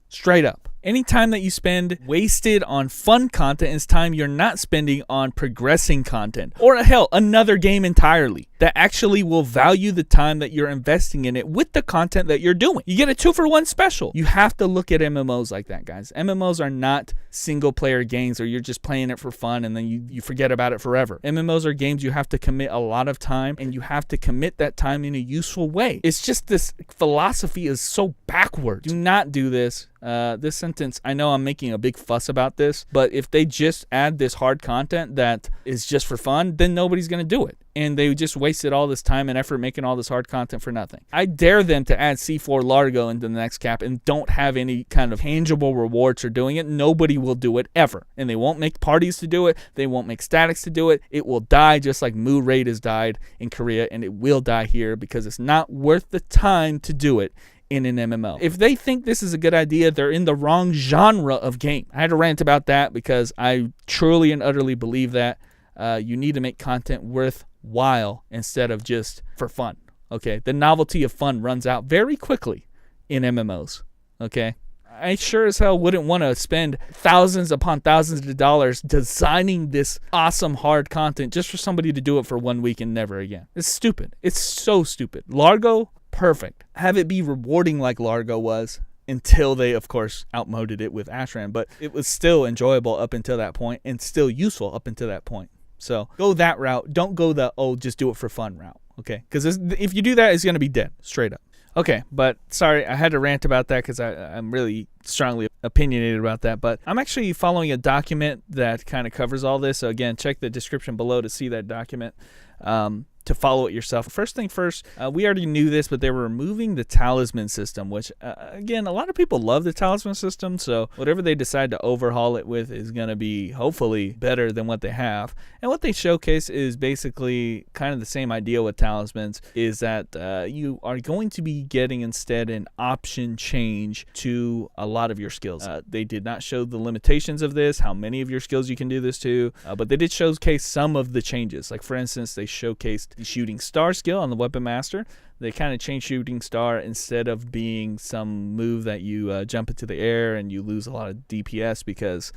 Straight up. Any time that you spend wasted on fun content is time you're not spending on progressing content, or hell, another game entirely that actually will value the time that you're investing in it with the content that you're doing. You get a 2-for-1 special. You have to look at MMOs like that, guys. MMOs are not single player games where you're just playing it for fun and then you forget about it forever. MMOs are games you have to commit a lot of time, and you have to commit that time in a useful way. It's just this philosophy is so backwards. Do not do this. This sentence, I know I'm making a big fuss about this, but if they just add this hard content that is just for fun, then nobody's going to do it. And they just wasted all this time and effort making all this hard content for nothing. I dare them to add C4 Largo into the next cap and don't have any kind of tangible rewards for doing it. Nobody will do it ever. And they won't make parties to do it. They won't make statics to do it. It will die just like Moo Raid has died in Korea, and it will die here because it's not worth the time to do it in an MMO. If they think this is a good idea, they're in the wrong genre of game. I had to rant about that because I truly and utterly believe that you need to make content worth worthwhile instead of just for fun. Okay, the novelty of fun runs out very quickly in MMOs. Okay, I sure as hell wouldn't want to spend thousands upon thousands of dollars designing this awesome hard content just for somebody to do it for 1 week and never again. It's stupid. It's so stupid. Largo, perfect. Have it be rewarding like Largo was until they, of course, outmoded it with Ashran, but it was still enjoyable up until that point and still useful up until that point. So go that route. Don't go the, just do it for fun route. Okay, because if you do that, it's going to be dead, straight up. Okay, but sorry, I had to rant about that because I'm really strongly opinionated about that. But I'm actually following a document that kind of covers all this. So again, check the description below to see that document, to follow it yourself. First thing first, we already knew this, but they were removing the Talisman system, which, again, a lot of people love the Talisman system. So whatever they decide to overhaul it with is going to be hopefully better than what they have. And what they showcase is basically kind of the same idea with Talismans, is that you are going to be getting instead an option change to a lot of your skills. They did not show the limitations of this, how many of your skills you can do this to, but they did showcase some of the changes. Like, for instance, they showcased the Shooting Star skill on the Weapon Master. They kind of changed Shooting Star, instead of being some move that you jump into the air and you lose a lot of DPS because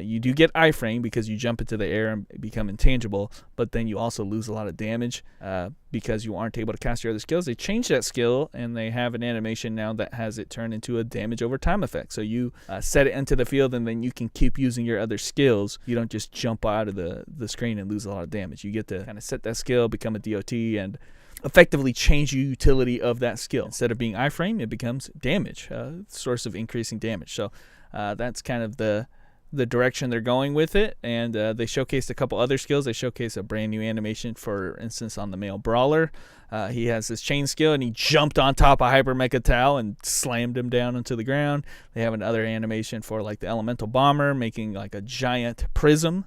you do get iframe because you jump into the air and become intangible, but then you also lose a lot of damage because you aren't able to cast your other skills. They changed that skill, and they have an animation now that has it turn into a damage over time effect. So you set it into the field, and then you can keep using your other skills. You don't just jump out of the screen and lose a lot of damage. You get to kind of set that skill, become a DOT, and effectively change the utility of that skill. Instead of being iframe, it becomes damage, source of increasing damage. So that's kind of the direction they're going with it. And they showcased a couple other skills. They showcased a brand new animation, for instance, on the male brawler. He has this chain skill, and he jumped on top of Hyper Mecha Tau and slammed him down into the ground. They have another animation for like the elemental bomber, making like a giant prism.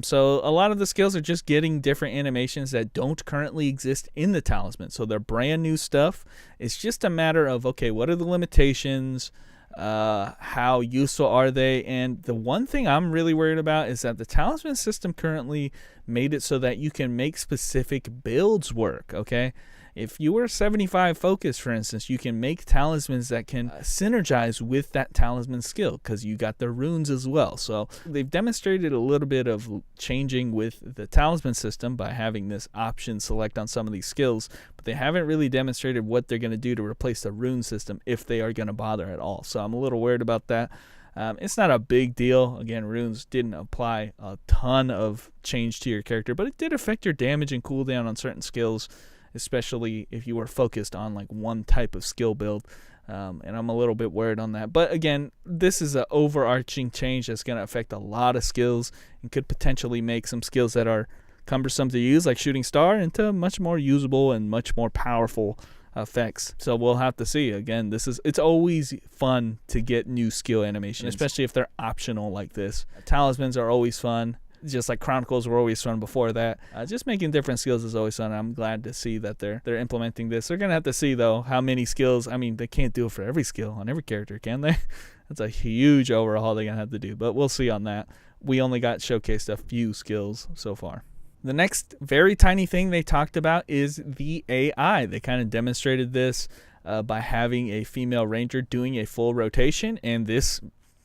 So a lot of the skills are just getting different animations that don't currently exist in the Talisman. So they're brand new stuff. It's just a matter of, okay, what are the limitations? How useful are they? And the one thing I'm really worried about is that the Talisman system currently made it so that you can make specific builds work. Okay, if you were 75 focus, for instance, you can make talismans that can synergize with that talisman skill because you got the runes as well. So they've demonstrated a little bit of changing with the talisman system by having this option select on some of these skills, but they haven't really demonstrated what they're going to do to replace the rune system, if they are going to bother at all. So I'm a little worried about that. It's not a big deal. Again, runes didn't apply a ton of change to your character, but it did affect your damage and cooldown on certain skills, especially if you were focused on like one type of skill build. And I'm a little bit worried on that. But again, this is an overarching change that's going to affect a lot of skills and could potentially make some skills that are cumbersome to use, like Shooting Star, into much more usable and much more powerful effects. So we'll have to see. Again, it's always fun to get new skill animations, especially if they're optional like this. Talismans are always fun, just like Chronicles were always fun before that. Just making different skills is always fun. I'm glad to see that they're implementing this. They're gonna have to see though how many skills. I mean, they can't do it for every skill on every character, can they? That's a huge overhaul they're gonna have to do, but we'll see on that. We only got showcased a few skills so far. The next very tiny thing they talked about is the AI. They kind of demonstrated this by having a female ranger doing a full rotation, and this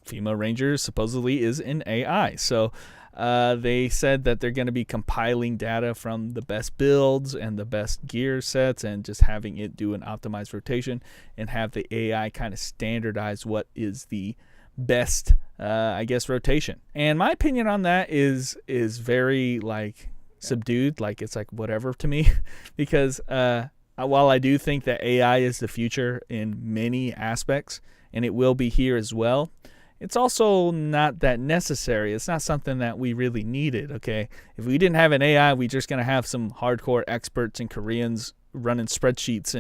female ranger supposedly is an AI. So they said that they're going to be compiling data from the best builds and the best gear sets and just having it do an optimized rotation and have the AI kind of standardize what is the best, rotation. And my opinion on that is very subdued, it's whatever to me, because while I do think that AI is the future in many aspects, and it will be here as well, it's also not that necessary. It's not something that we really needed, okay? If we didn't have an AI, we're just going to have some hardcore experts and Koreans running spreadsheets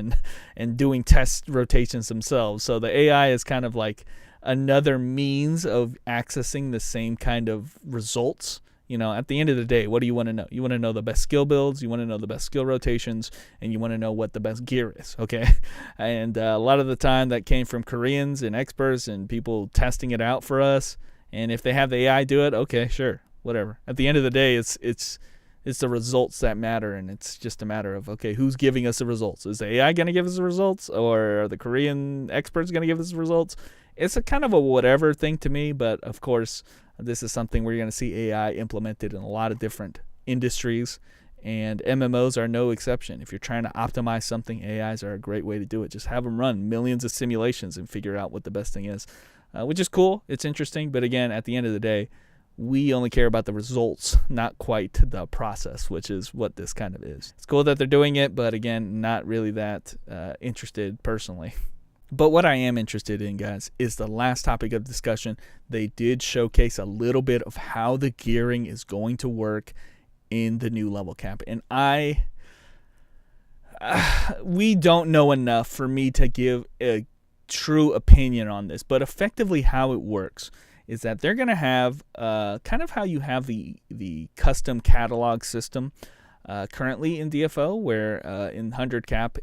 and doing test rotations themselves. So the AI is kind of like another means of accessing the same kind of results. You know, at the end of the day, what do you want to know? You want to know the best skill builds, you want to know the best skill rotations, and you want to know what the best gear is, okay? And a lot of the time that came from Koreans and experts and people testing it out for us. And if they have the AI do it, okay, sure, whatever. At the end of the day, it's It's the results that matter, and it's just a matter of, okay, who's giving us the results? Is the AI going to give us the results, or are the Korean experts going to give us the results? It's a kind of a whatever thing to me, but of course, this is something we're going to see AI implemented in a lot of different industries, and MMOs are no exception. If you're trying to optimize something, AIs are a great way to do it. Just have them run millions of simulations and figure out what the best thing is, which is cool. It's interesting, but again, at the end of the day, we only care about the results, not quite the process, which is what this kind of is. It's cool that they're doing it, but again, not really that interested personally. But what I am interested in, guys, is the last topic of discussion. They did showcase a little bit of how the gearing is going to work in the new level cap. And we don't know enough for me to give a true opinion on this, but effectively how it works is that they're going to have kind of how you have the custom catalog system currently in DFO, where in 100 cap,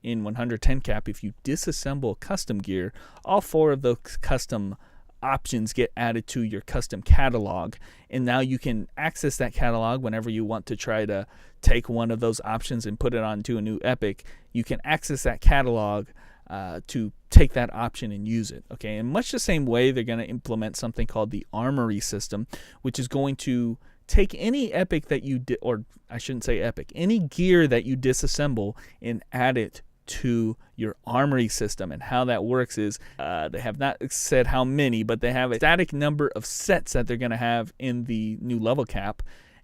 in 110 cap, if you disassemble custom gear, all 4 of those custom options get added to your custom catalog, and now you can access that catalog whenever you want to try to take one of those options and put it onto a new epic. You can access that catalog to take that option and use it. Okay, in much the same way, they're going to implement something called the armory system, which is going to take any epic that you or I shouldn't say epic, any gear that you disassemble and add it to your armory system. And how that works is they have not said how many, but they have a static number of sets that they're going to have in the new level cap.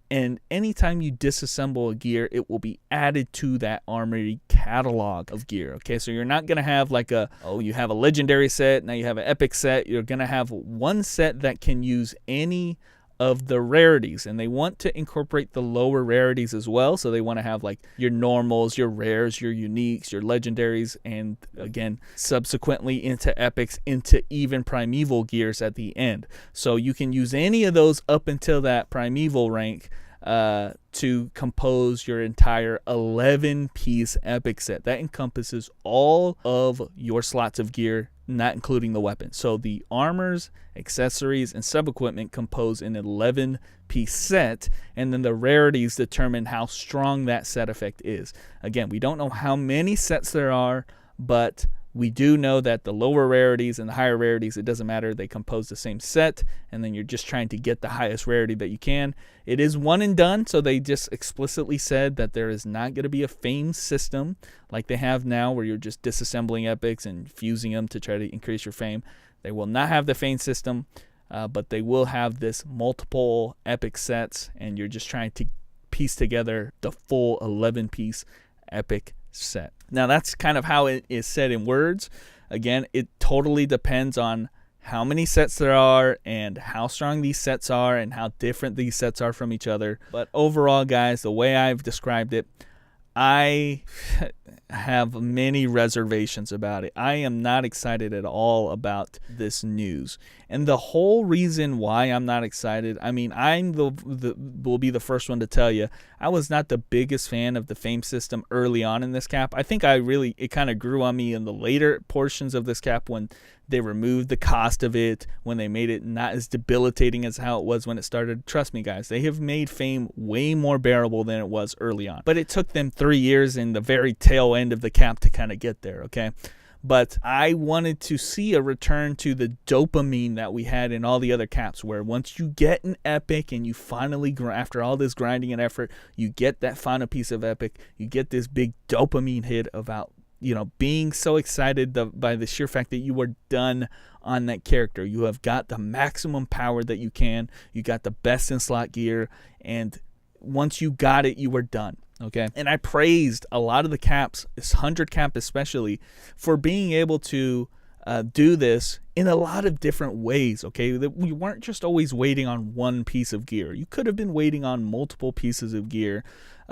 And anytime you disassemble a gear, it will be added to that armory catalog of gear. Okay, so you're not going to have like you have a legendary set, now you have an epic set. You're going to have one set that can use any of the rarities, and they want to incorporate the lower rarities as well. So they want to have like your normals, your rares, your uniques, your legendaries, and again, subsequently into epics, into even primeval gears at the end. So you can use any of those up until that primeval rank to compose your entire 11-piece epic set. That encompasses all of your slots of gear, not including the weapons. So the armors, accessories, and sub-equipment compose an 11-piece set, and then the rarities determine how strong that set effect is. Again, we don't know how many sets there are, but we do know that the lower rarities and the higher rarities, it doesn't matter, they compose the same set, and then you're just trying to get the highest rarity that you can. It is one and done, so they just explicitly said that there is not going to be a fame system like they have now, where you're just disassembling epics and fusing them to try to increase your fame. They will not have the fame system, but they will have this multiple epic sets, and you're just trying to piece together the full 11-piece epic set. Now that's kind of how it is said in words. Again, it totally depends on how many sets there are and how strong these sets are and how different these sets are from each other. But overall, guys, the way I've described it, I have many reservations about it. I am not excited at all about this news. And the whole reason why I'm not excited, I mean, will be the first one to tell you, I was not the biggest fan of the fame system early on in this cap. I think it kind of grew on me in the later portions of this cap when they removed the cost of it, when they made it not as debilitating as how it was when it started. Trust me, guys, they have made fame way more bearable than it was early on. But it took them 3 years in the very tail end of the cap to kind of get there, okay? But I wanted to see a return to the dopamine that we had in all the other caps, where once you get an epic and you finally, after all this grinding and effort, you get that final piece of epic, you get this big dopamine hit about, being so excited by the sheer fact that you were done on that character. You have got the maximum power that you can. You got the best in slot gear, and once you got it, you were done. Okay, and I praised a lot of the caps, this 100 cap especially, for being able to do this in a lot of different ways. Okay, that we weren't just always waiting on one piece of gear. You could have been waiting on multiple pieces of gear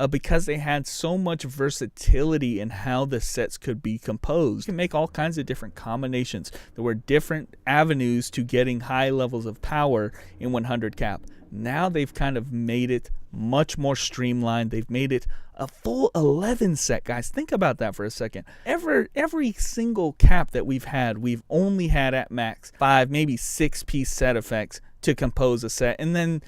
because they had so much versatility in how the sets could be composed. You can make all kinds of different combinations. There were different avenues to getting high levels of power in 100 cap. Now they've kind of made it much more streamlined. They've made it a full 11 set, guys. Think about that for a second. Every single cap that we've had, we've only had at max 5, maybe 6 piece set effects to compose a set. And then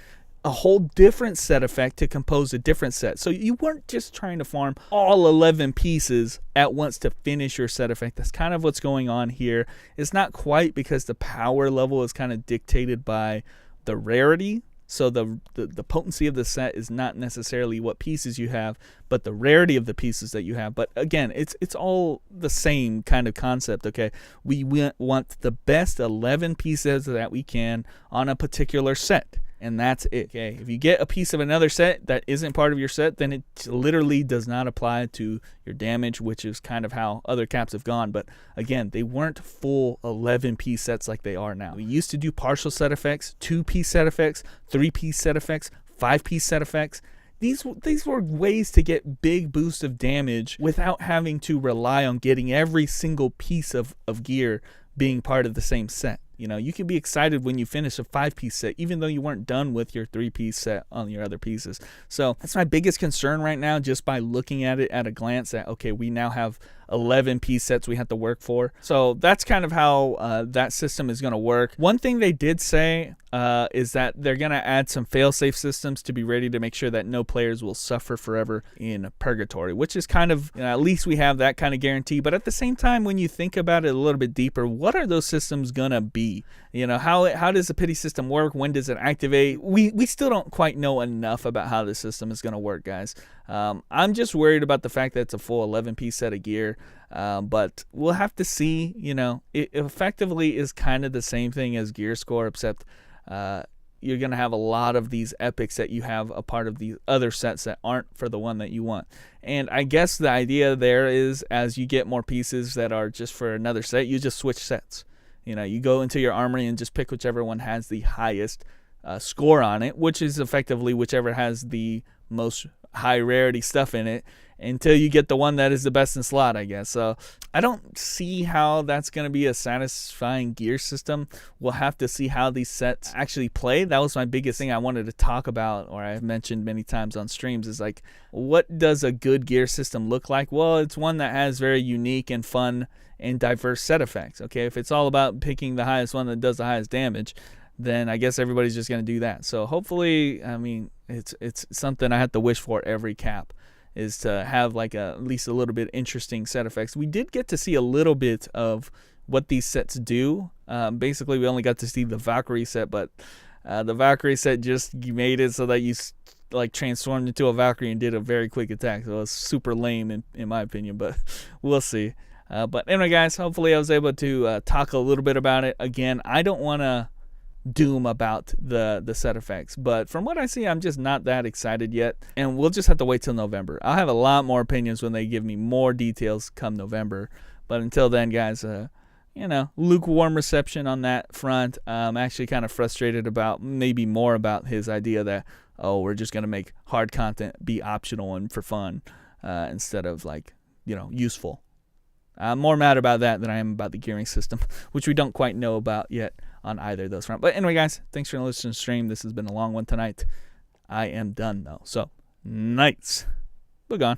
a whole different set effect to compose a different set. So you weren't just trying to farm all 11 pieces at once to finish your set effect. That's kind of what's going on here. It's not quite, because the power level is kind of dictated by the rarity. So the potency of the set is not necessarily what pieces you have, but the rarity of the pieces that you have. But again, it's all the same kind of concept, okay? We want the best 11 pieces that we can on a particular set. And that's it, okay? If you get a piece of another set that isn't part of your set, then it literally does not apply to your damage, which is kind of how other caps have gone. But again, they weren't full 11-piece sets like they are now. We used to do partial set effects, 2-piece set effects, 3-piece set effects, 5-piece set effects. These were ways to get big boost of damage without having to rely on getting every single piece of gear being part of the same set. You know, you can be excited when you finish a 5-piece set, even though you weren't done with your 3-piece set on your other pieces. So that's my biggest concern right now, just by looking at it at a glance, that, okay, we now have 11-piece sets we have to work for. So that's kind of how that system is going to work. One thing they did say is that they're going to add some fail-safe systems to be ready to make sure that no players will suffer forever in purgatory, which is kind of, you know, at least we have that kind of guarantee. But at the same time, when you think about it a little bit deeper, what are those systems going to be? You know, how does the pity system work? When does it activate? We still don't quite know enough about how this system is going to work, guys. I'm just worried about the fact that it's a full 11-piece set of gear, but we'll have to see. You know, it effectively is kind of the same thing as gear score, except you're going to have a lot of these epics that you have a part of the other sets that aren't for the one that you want. And I guess the idea there is, as you get more pieces that are just for another set, you just switch sets. You know, you go into your armory and just pick whichever one has the highest score on it, which is effectively whichever has the most high rarity stuff in it, until you get the one that is the best in slot, I guess. So I don't see how that's going to be a satisfying gear system. We'll have to see how these sets actually play. That was my biggest thing I wanted to talk about, or I've mentioned many times on streams, is like, what does a good gear system look like? Well, it's one that has very unique and fun and diverse set effects. Okay, if it's all about picking the highest one that does the highest damage, then I guess everybody's just going to do that. So hopefully, I mean, it's something I have to wish for every cap, is to have like at least a little bit interesting set effects. We did get to see a little bit of what these sets do. Basically, we only got to see the Valkyrie set, but the Valkyrie set just made it so that you like transformed into a Valkyrie and did a very quick attack. So it was super lame in my opinion, but we'll see. But anyway, guys, hopefully I was able to talk a little bit about it. Again, I don't want to doom about the set effects, but from what I see, I'm just not that excited yet, and we'll just have to wait till November. I'll have a lot more opinions when they give me more details come November, but until then, guys, you know, lukewarm reception on that front. I'm actually kind of frustrated about maybe more about his idea that, oh, we're just going to make hard content be optional and for fun instead of, like, you know, useful. I'm more mad about that than I am about the gearing system, which we don't quite know about yet on either of those fronts. But anyway, guys, thanks for listening to the stream. This has been a long one tonight. I am done, though. So, nights. We're gone.